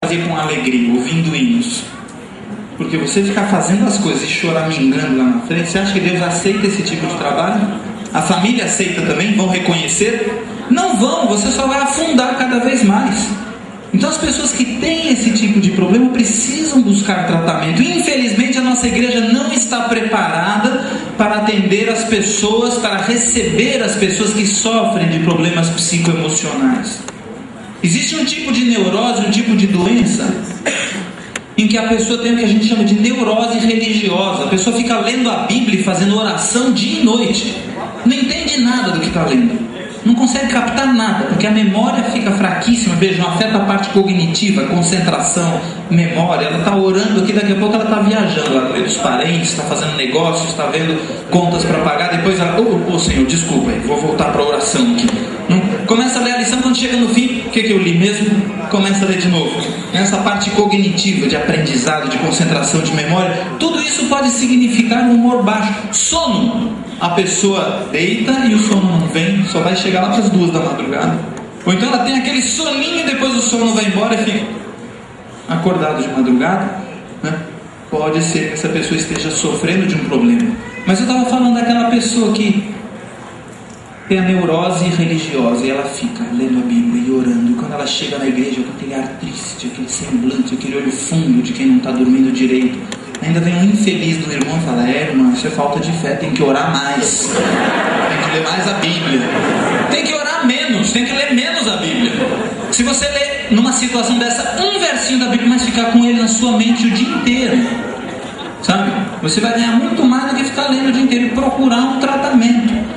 fazer com alegria, ouvindo hinos. Porque você ficar fazendo as coisas e choramingando lá na frente, você acha que Deus aceita esse tipo de trabalho? A família aceita também? Vão reconhecer? Não vão, você só vai afundar cada vez mais. Então as pessoas que têm esse tipo de problema precisam buscar tratamento. Infelizmente a nossa igreja não está preparada para atender as pessoas, para receber as pessoas que sofrem de problemas psicoemocionais. Existe um tipo de neurose, um tipo de doença em que a pessoa tem o que a gente chama de neurose religiosa. A pessoa fica lendo a Bíblia e fazendo oração dia e noite, não entende nada do que está lendo, não consegue captar nada, porque a memória fica fraquíssima. Vejam, afeta a parte cognitiva, concentração, memória. Ela está orando aqui, daqui a pouco ela está viajando, ela vê dos parentes, está fazendo negócios, está vendo contas para pagar, depois ela, Senhor, desculpa aí, vou voltar para a oração aqui. Não, começa a ler a lição, quando chega no fim, o que eu li mesmo? Começa a ler de novo. Essa parte cognitiva, de aprendizado, de concentração, de memória, tudo isso pode significar um humor baixo. Sono, a pessoa deita e o sono não vem, só vai chegar lá para as 2 da madrugada. Ou então ela tem aquele soninho e depois o sono vai embora e fica acordado de madrugada, né? Pode ser que essa pessoa esteja sofrendo de um problema. Mas eu estava falando daquela pessoa que tem a neurose religiosa e ela fica lendo a Bíblia e orando, e quando ela chega na igreja com aquele ar triste, aquele semblante, aquele olho fundo de quem não está dormindo direito, ainda vem um infeliz do irmão e fala: irmã, isso é falta de fé, tem que orar mais, tem que ler mais a Bíblia, tem que orar menos, tem que ler menos a Bíblia. Se você ler numa situação dessa um versinho da Bíblia, mas ficar com ele na sua mente o dia inteiro, sabe, você vai ganhar muito mais do que ficar lendo o dia inteiro e procurar um tratamento.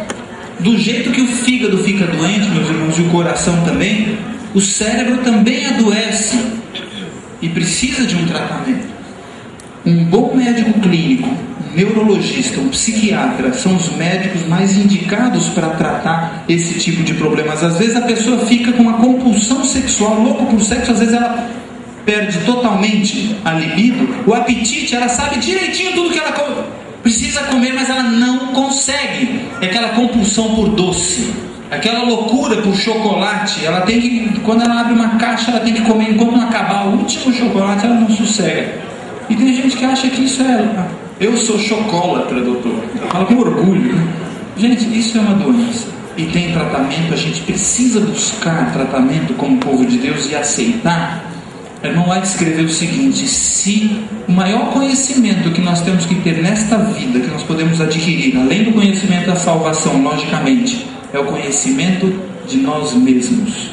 Do jeito que o fígado fica doente, meus irmãos, e o coração também, o cérebro também adoece e precisa de um tratamento. Um bom médico clínico, um neurologista, um psiquiatra são os médicos mais indicados para tratar esse tipo de problemas. Às vezes a pessoa fica com uma compulsão sexual, louco por sexo, às vezes ela perde totalmente a libido, o apetite, ela sabe direitinho tudo que ela precisa comer, mas ela não consegue. É aquela compulsão por doce, aquela loucura por chocolate. Ela tem que, quando ela abre uma caixa, ela tem que comer. Enquanto não acabar o último chocolate, ela não sossega. E tem gente que acha que isso é... Eu sou chocolatra, doutor. Fala com orgulho. Gente, isso é uma doença e tem tratamento. A gente precisa buscar tratamento como povo de Deus e aceitar. Irmão White escreveu o seguinte: se o maior conhecimento que nós temos que ter nesta vida, que nós podemos adquirir, além do conhecimento da salvação, logicamente, é o conhecimento de nós mesmos.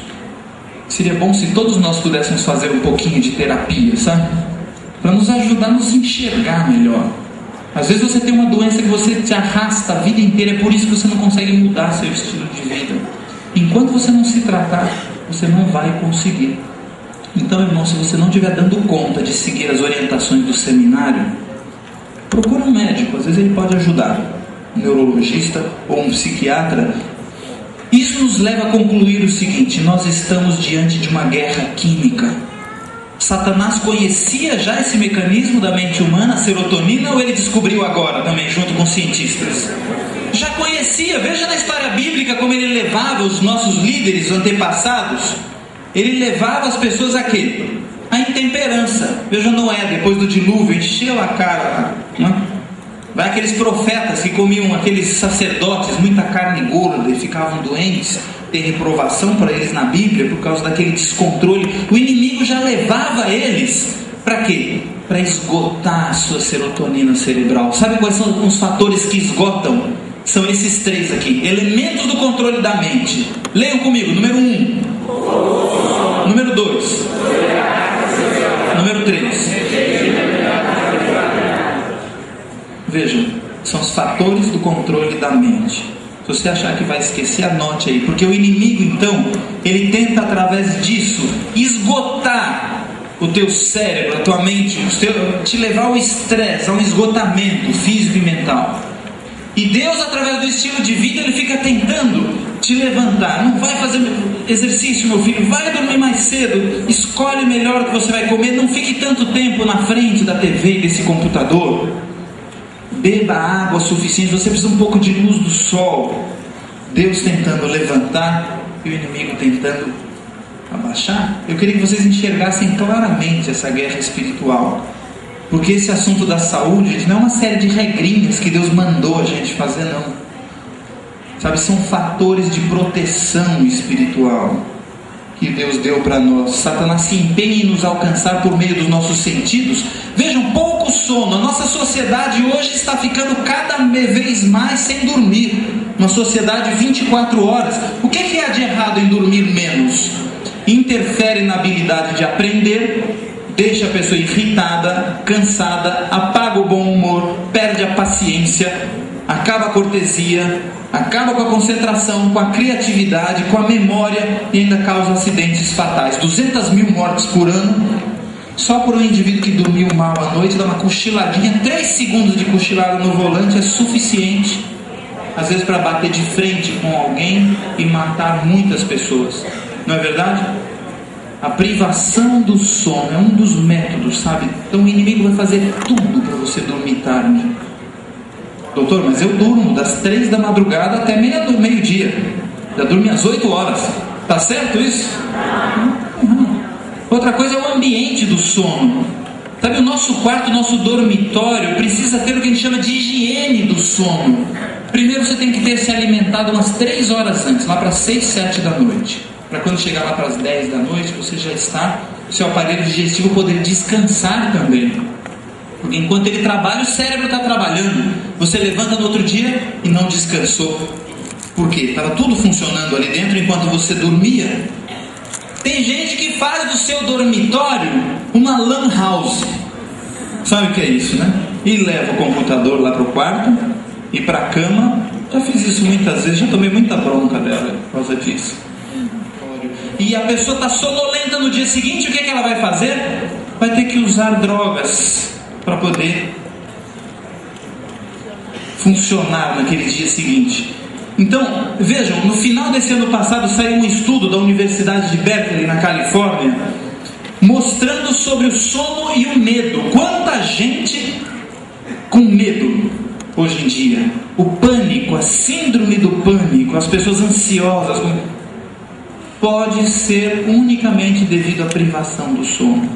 Seria bom se todos nós pudéssemos fazer um pouquinho de terapia, sabe? Para nos ajudar a nos enxergar melhor. Às vezes você tem uma doença que você te arrasta a vida inteira, é por isso que você não consegue mudar seu estilo de vida. Enquanto você não se tratar, você não vai conseguir. Então, irmão, se você não estiver dando conta de seguir as orientações do seminário, procura um médico, às vezes ele pode ajudar, um neurologista ou um psiquiatra. Isso nos leva a concluir o seguinte: nós estamos diante de uma guerra química. Satanás conhecia já esse mecanismo da mente humana, a serotonina, ou ele descobriu agora também, junto com cientistas? Já conhecia. Veja na história bíblica como ele levava os nossos líderes antepassados. Ele levava as pessoas a quê? A intemperança. Veja Noé, depois do dilúvio, encheu a cara, né? Vai aqueles profetas que comiam, aqueles sacerdotes, muita carne gorda e ficavam doentes. Tem reprovação para eles na Bíblia por causa daquele descontrole. O inimigo já levava eles para quê? Para esgotar a sua serotonina cerebral. Sabe quais são os fatores que esgotam? São esses 3 aqui: elementos do controle da mente. Leiam comigo. Número 1. Número 2. Número 3. Vejam, são os fatores do controle da mente. Se você achar que vai esquecer, anote aí, porque o inimigo, então, ele tenta através disso esgotar o teu cérebro, a tua mente, te levar ao estresse, a um esgotamento físico e mental. E Deus, através do estilo de vida, ele fica tentando te levantar. Não vai fazer exercício, meu filho, vai dormir mais cedo, escolhe melhor o que você vai comer, não fique tanto tempo na frente da TV e desse computador, beba água suficiente, você precisa um pouco de luz do sol. Deus tentando levantar e o inimigo tentando abaixar, eu queria que vocês enxergassem claramente essa guerra espiritual. Porque esse assunto da saúde, gente, não é uma série de regrinhas que Deus mandou a gente fazer, não. Sabe, são fatores de proteção espiritual que Deus deu para nós. Satanás se empenha em nos alcançar por meio dos nossos sentidos. Vejam, pouco sono. A nossa sociedade hoje está ficando cada vez mais sem dormir. Uma sociedade 24 horas. O que há de errado em dormir menos? Interfere na habilidade de aprender, deixa a pessoa irritada, cansada, apaga o bom humor, perde a paciência, acaba a cortesia, acaba com a concentração, com a criatividade, com a memória e ainda causa acidentes fatais. 200 mil mortes por ano, só por um indivíduo que dormiu mal à noite, dá uma cochiladinha, 3 segundos de cochilada no volante é suficiente, às vezes para bater de frente com alguém e matar muitas pessoas. Não é verdade? A privação do sono é um dos métodos, sabe? Então o inimigo vai fazer tudo para você dormir tarde. Doutor, mas eu durmo das 3 da madrugada até meio-dia. Já dormi às 8 horas. Tá certo isso? Outra coisa é o ambiente do sono. Sabe, o nosso quarto, o nosso dormitório precisa ter o que a gente chama de higiene do sono. Primeiro você tem que ter se alimentado umas 3 horas antes, lá para 6, 7 da noite. Para quando chegar lá para as 10 da noite, você já está, o seu aparelho digestivo poder descansar também. Porque enquanto ele trabalha, o cérebro está trabalhando. Você levanta no outro dia e não descansou. Por quê? Estava tudo funcionando ali dentro enquanto você dormia. Tem gente que faz do seu dormitório uma lan house. Sabe o que é isso, né? E leva o computador lá para o quarto e para a cama. Já fiz isso muitas vezes, já tomei muita bronca dela por causa disso. E a pessoa está sonolenta no dia seguinte, o que ela vai fazer? Vai ter que usar drogas para poder funcionar naquele dia seguinte. Então, vejam, no final desse ano passado saiu um estudo da Universidade de Berkeley, na Califórnia, mostrando sobre o sono e o medo. Quanta gente com medo hoje em dia. O pânico, a síndrome do pânico, as pessoas ansiosas, pode ser unicamente devido à privação do sono.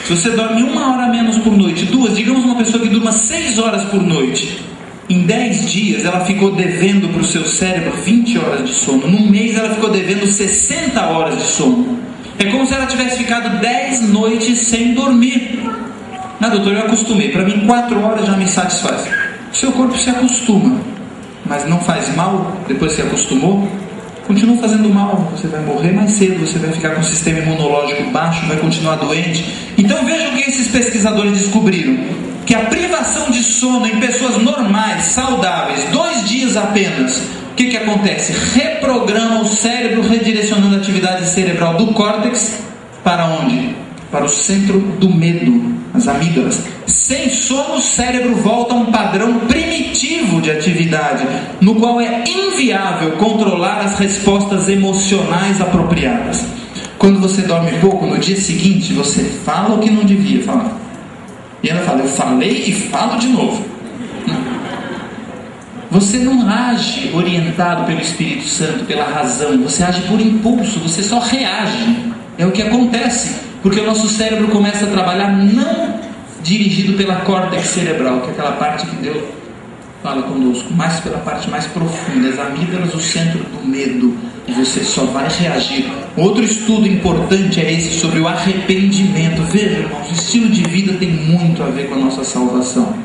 Se você dorme 1 hora menos por noite, 2, digamos uma pessoa que durma 6 horas por noite, em 10 dias ela ficou devendo para o seu cérebro 20 horas de sono. Num mês ela ficou devendo 60 horas de sono. É como se ela tivesse ficado 10 noites sem dormir. Não, doutor, eu acostumei. Para mim 4 horas já me satisfaz. O seu corpo se acostuma, mas não faz mal depois que se acostumou. Continua fazendo mal, você vai morrer mais cedo, você vai ficar com o sistema imunológico baixo, vai continuar doente. Então vejam o que esses pesquisadores descobriram: que a privação de sono em pessoas normais, saudáveis, 2 dias apenas, o que acontece? Reprograma o cérebro, redirecionando a atividade cerebral do córtex para onde? Para o centro do medo, as amígdalas. Sem sono, o cérebro volta a um padrão primitivo de atividade, no qual é inviável controlar as respostas emocionais apropriadas. Quando você dorme pouco, no dia seguinte você fala o que não devia falar. E ela fala: eu falei e falo de novo. Você não age orientado pelo Espírito Santo, pela razão. Você age por impulso, você só reage. É o que acontece, porque o nosso cérebro começa a trabalhar não dirigido pela córtex cerebral, que é aquela parte que Deus fala conosco, mas pela parte mais profunda, as amígdalas, o centro do medo. E você só vai reagir. Outro estudo importante é esse sobre o arrependimento. Veja, irmãos, o estilo de vida tem muito a ver com a nossa salvação.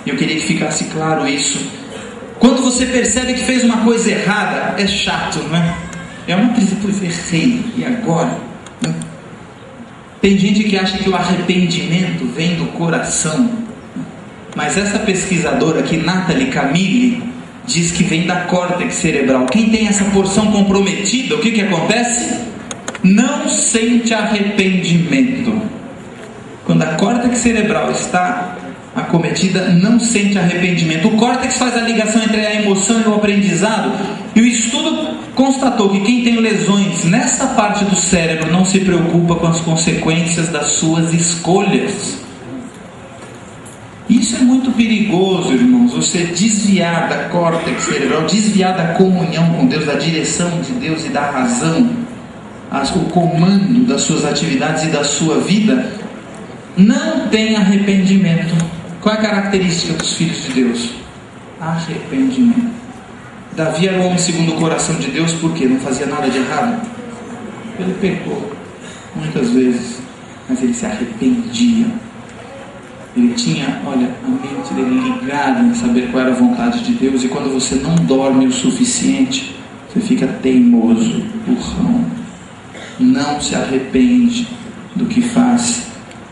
Eu queria que ficasse claro isso. Quando você percebe que fez uma coisa errada, é chato, não é? É uma crise, pois errei, e agora? Tem gente que acha que o arrependimento vem do coração, mas essa pesquisadora aqui, Nathalie Camille, diz que vem da córtex cerebral. Quem tem essa porção comprometida, o que acontece? Não sente arrependimento. Quando a córtex cerebral está acometida, não sente arrependimento. O córtex faz a ligação entre a emoção e o aprendizado, e o estudo constatou que quem tem lesões nessa parte do cérebro não se preocupa com as consequências das suas escolhas. Isso é muito perigoso, irmãos. Você desviar da córtex cerebral, desviar da comunhão com Deus, da direção de Deus e da razão. o comando das suas atividades e da sua vida, não tem arrependimento. Qual é a característica dos filhos de Deus? Arrependimento. Davi era o homem segundo o coração de Deus, porque não fazia nada de errado. Ele pecou muitas vezes, mas ele se arrependia. Ele tinha, a mente dele ligada em saber qual era a vontade de Deus. E quando você não dorme o suficiente, você fica teimoso, burrão, não se arrepende do que faz,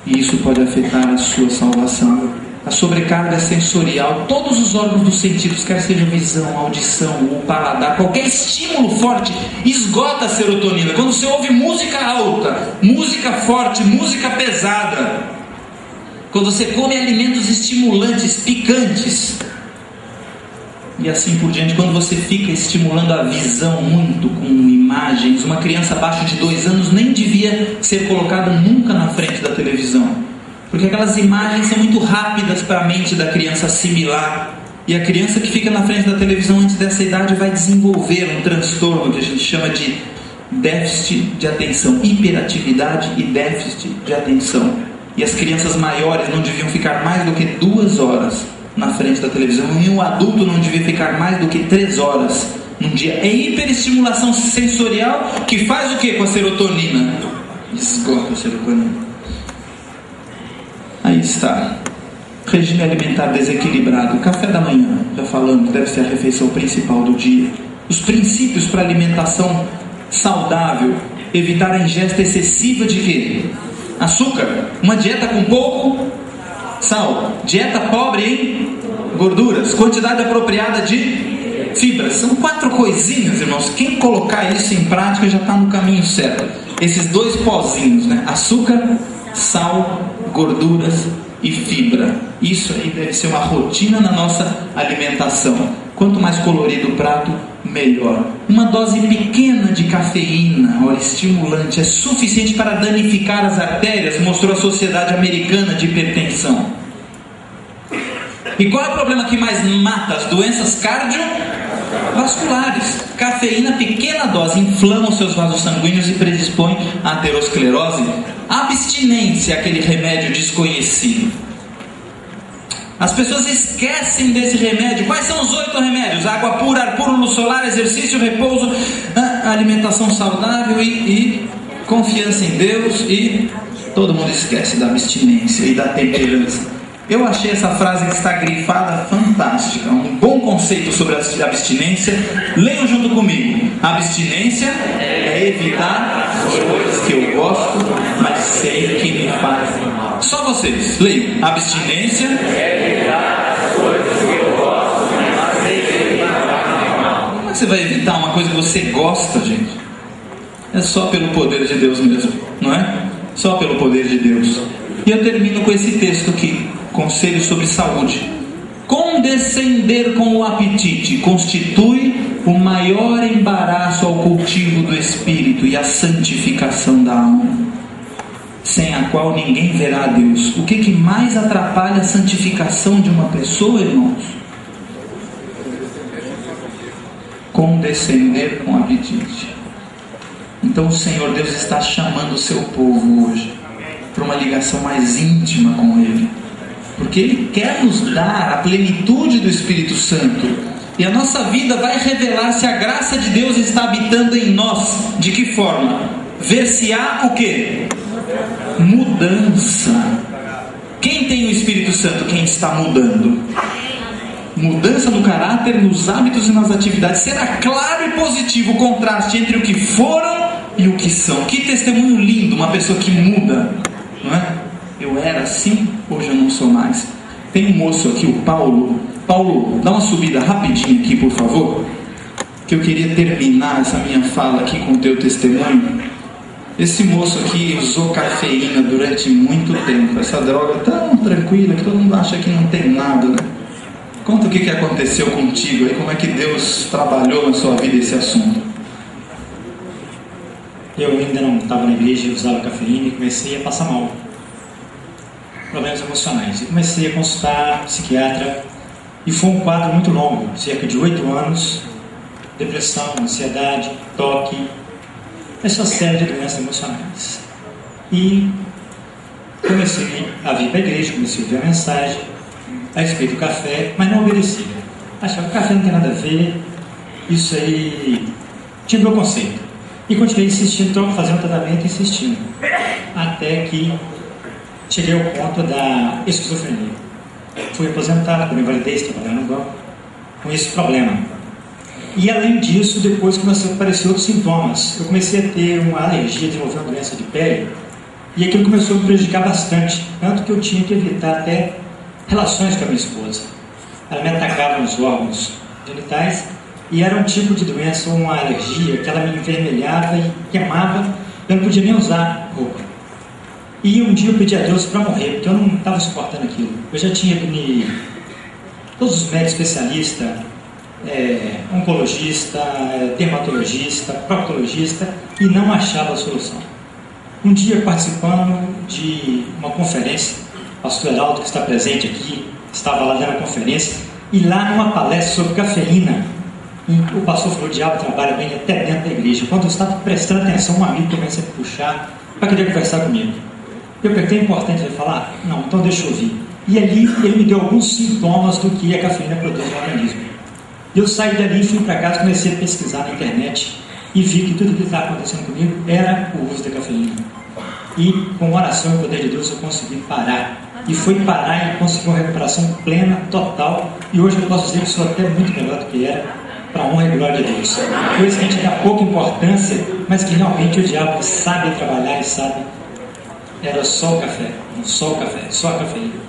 e isso pode afetar a sua salvação. A sobrecarga sensorial, todos os órgãos dos sentidos, quer seja visão, audição, o paladar, qualquer estímulo forte esgota a serotonina. Quando você ouve música alta, música forte, música pesada, quando você come alimentos estimulantes, picantes, e assim por diante, quando você fica estimulando a visão muito com imagens, uma criança abaixo de 2 anos nem devia ser colocada nunca na frente da televisão, porque aquelas imagens são muito rápidas para a mente da criança assimilar, e a criança que fica na frente da televisão antes dessa idade vai desenvolver um transtorno que a gente chama de déficit de atenção, hiperatividade e déficit de atenção. E as crianças maiores não deviam ficar mais do que 2 horas na frente da televisão, e um adulto não devia ficar mais do que 3 horas num dia. É hiperestimulação sensorial que faz o que com a serotonina? Esgota a serotonina. Aí está. Regime alimentar desequilibrado. Café da manhã, já falamos, deve ser a refeição principal do dia. Os princípios para alimentação saudável: evitar a ingesta excessiva de quê? Açúcar. Uma dieta com pouco sal. Dieta pobre em gorduras. Quantidade apropriada de fibras. São 4 coisinhas, irmãos. Quem colocar isso em prática já está no caminho certo. Esses 2 pozinhos, né? Açúcar, sal, gorduras e fibra. Isso aí deve ser uma rotina na nossa alimentação. Quanto mais colorido o prato, melhor. Uma dose pequena de cafeína, estimulante, é suficiente para danificar as artérias, mostrou a Sociedade Americana de Hipertensão. E qual é o problema que mais mata as doenças cardiovasculares? Cafeína, pequena dose, inflama os seus vasos sanguíneos e predispõe à aterosclerose. Abstinência é aquele remédio desconhecido. As pessoas esquecem desse remédio. Quais são os 8 remédios? Água pura, ar puro, luz solar, exercício, repouso, alimentação saudável e confiança em Deus. E todo mundo esquece da abstinência e da temperança. Eu achei essa frase que está grifada fantástica. Um bom conceito sobre a abstinência. Leiam junto comigo. Abstinência é evitar as coisas que eu gosto, mas sei que me fazem mal. Só vocês, leiam. Abstinência é evitar as coisas que eu gosto, mas sei que me fazem mal. Como é que você vai evitar uma coisa que você gosta, gente? É só pelo poder de Deus mesmo, não é? Só pelo poder de Deus. E eu termino com esse texto aqui. Conselho sobre saúde. Condescender com o apetite constitui o maior embaraço ao cultivo do espírito e à santificação da alma, sem a qual ninguém verá a Deus. O que mais atrapalha a santificação de uma pessoa, irmãos? Condescender com o apetite. Então o Senhor Deus está chamando o seu povo hoje para uma ligação mais íntima com Ele, porque Ele quer nos dar a plenitude do Espírito Santo, e a nossa vida vai revelar se a graça de Deus está habitando em nós. De que forma? Ver se há o quê? Mudança. Quem tem o Espírito Santo? Quem está mudando. Mudança no caráter, nos hábitos e nas atividades. Será claro e positivo o contraste entre o que foram e o que são. Que testemunho lindo, uma pessoa que muda, não é? Eu era assim, hoje eu não sou mais. Tem um moço aqui, o Paulo. Paulo, dá uma subida rapidinho aqui, por favor, que eu queria terminar essa minha fala aqui com o teu testemunho. Esse moço aqui usou cafeína durante muito tempo. Essa droga tão tranquila que todo mundo acha que não tem nada, né? Conta o que aconteceu contigo aí, como é que Deus trabalhou na sua vida esse assunto. Eu ainda não estava na igreja, usava cafeína e comecei a passar mal. Problemas emocionais. E comecei a consultar psiquiatra, e foi um quadro muito longo, cerca de 8 anos, depressão, ansiedade, toque, essa série de doenças emocionais. E comecei a vir para a igreja, comecei a ouvir a mensagem a respeito do café, mas não obedecia. Achava que o café não tem nada a ver, isso aí tinha preconceito. E continuei insistindo, fazendo tratamento, insistindo, até que cheguei ao ponto da esquizofrenia. Fui aposentado por invalidez, trabalhando no banco, com esse problema. E além disso, depois começaram a aparecer outros sintomas. Eu comecei a ter uma alergia, desenvolver uma doença de pele, e aquilo começou a me prejudicar bastante, tanto que eu tinha que evitar até relações com a minha esposa. Ela me atacava nos órgãos genitais, e era um tipo de doença, uma alergia, que ela me envermelhava e queimava, eu não podia nem usar roupa. E um dia eu pedi a Deus para morrer, porque eu não estava suportando aquilo. Eu já tinha todos os médicos especialistas, oncologista, dermatologista, proctologista, e não achava a solução. Um dia, participando de uma conferência, o pastor Heraldo, que está presente aqui, estava lá dando a conferência, e lá numa palestra sobre cafeína, o pastor falou: o diabo trabalha bem até dentro da igreja. Quando eu estava prestando atenção, um amigo começa a me puxar para querer conversar comigo. Eu perguntei: é importante ele falar? Não, então deixa eu ouvir. E ali ele me deu alguns sintomas do que a cafeína produz no organismo. Eu saí dali, fui para casa, comecei a pesquisar na internet e vi que tudo que estava acontecendo comigo era o uso da cafeína. E com oração e o poder de Deus eu consegui parar. E foi parar e conseguir uma recuperação plena, total. E hoje eu posso dizer que sou até muito melhor do que era, para a honra e glória de Deus. Coisa que a gente dá pouca importância, mas que realmente o diabo sabe trabalhar e sabe. Era só o café, só o café, só a cafeína.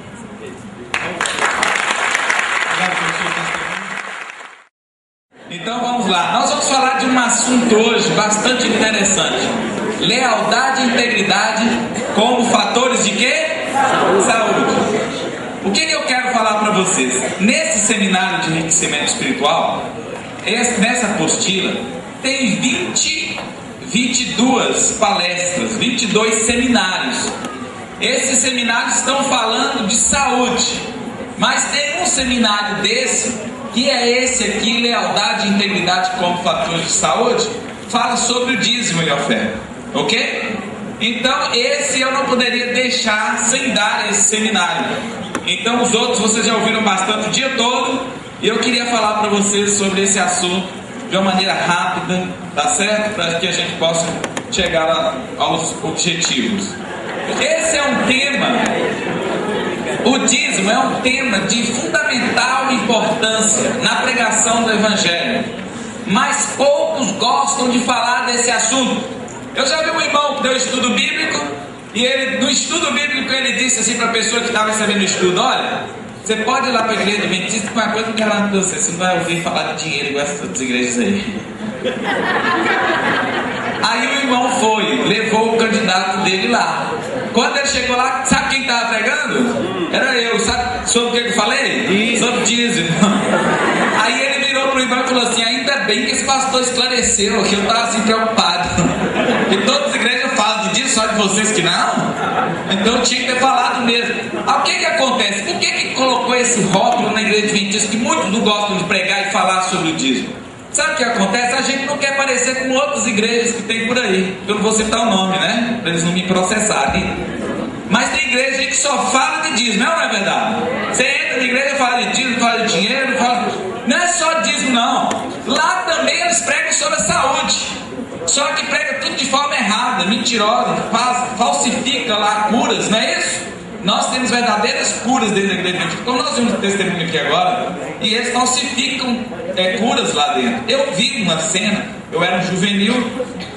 Então vamos lá, nós vamos falar de um assunto hoje bastante interessante: lealdade e integridade como fatores de quê? Saúde. O que eu quero falar para vocês? Nesse seminário de enriquecimento espiritual, nessa apostila, tem 22 palestras, 22 seminários. Esses seminários estão falando de saúde, mas tem um seminário desse, que é esse aqui, lealdade e integridade como fatores de saúde, fala sobre o dízimo e oferta, ok? Então esse eu não poderia deixar sem dar esse seminário. Então os outros vocês já ouviram bastante o dia todo, e eu queria falar para vocês sobre esse assunto de uma maneira rápida, tá certo? Para que a gente possa chegar lá aos objetivos. Esse é um tema, o dízimo é um tema de fundamental importância na pregação do Evangelho, mas poucos gostam de falar desse assunto. Eu já vi um irmão que deu estudo bíblico, e ele, no estudo bíblico, ele disse assim para a pessoa que estava recebendo o estudo: olha, você pode ir lá para a igreja adventista, que uma coisa eu garanto para você não vai ouvir falar de dinheiro igual essas outras igrejas aí. Aí o irmão foi, levou o candidato dele lá. Quando ele chegou lá, sabe quem estava pregando? Era eu. Sabe sobre o que eu falei? Sobre dízimo. Aí ele virou para o irmão e falou assim: ainda bem que esse pastor esclareceu, que eu estava assim preocupado. E todas as igrejas falam de dízimo, só de vocês que não? Então eu tinha que ter falado mesmo. O que acontece? Por que colocou esse rótulo na igreja adventista, que muitos não gostam de pregar e falar sobre o dízimo? Sabe o que acontece? A gente não quer parecer com outras igrejas que tem por aí. Eu não vou citar o nome, né? Para eles não me processarem. Mas tem igreja que só fala de dízimo, não é verdade? Você entra na igreja e fala de dízimo, fala de dinheiro, fala... Não é só dízimo, não. Lá também eles pregam sobre a saúde. Só que prega tudo de forma errada, mentirosa, falsifica lá curas, não é isso? Nós temos verdadeiras curas dentro da igreja, como nós vimos um testemunho aqui agora, e eles falsificam curas lá dentro. Eu vi uma cena, eu era um juvenil,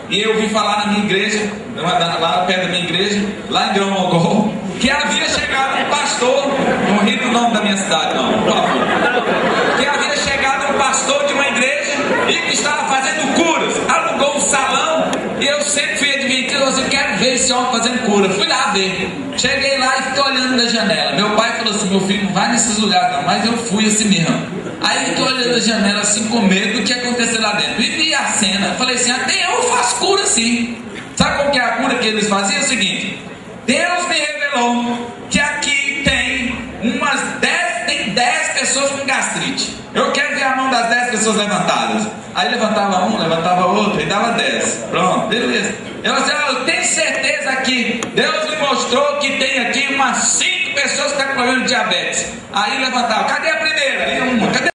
e eu vi falar na minha igreja, lá perto da minha igreja, lá em Grão-Mogol, que havia chegado um pastor, não ri do nome da minha cidade não, por favor, que havia chegado um pastor de uma igreja e que estava fazendo curas, alugou um salão, e eu sempre fui adventista, eu assim, quero ver esse homem fazendo cura. Fui lá ver, cheguei lá e fiquei olhando da janela. Meu pai falou assim: meu filho, não vai nesses lugares não, mas eu fui assim mesmo. Aí fiquei olhando da janela assim com medo do que ia acontecer lá dentro, e vi a cena. Falei assim: até eu faço cura sim. Sabe qual que é a cura que eles faziam? É o seguinte: Deus me revelou que aqui tem 10 pessoas com gastrite. Eu quero ver ver a mão das 10 pessoas levantadas. Aí levantava um, levantava outro e dava 10. Pronto, beleza. Eu disse, eu tenho certeza que Deus me mostrou que tem aqui umas 5 pessoas que estão com problema de diabetes. Aí levantava, cadê a primeira? Aí uma, cadê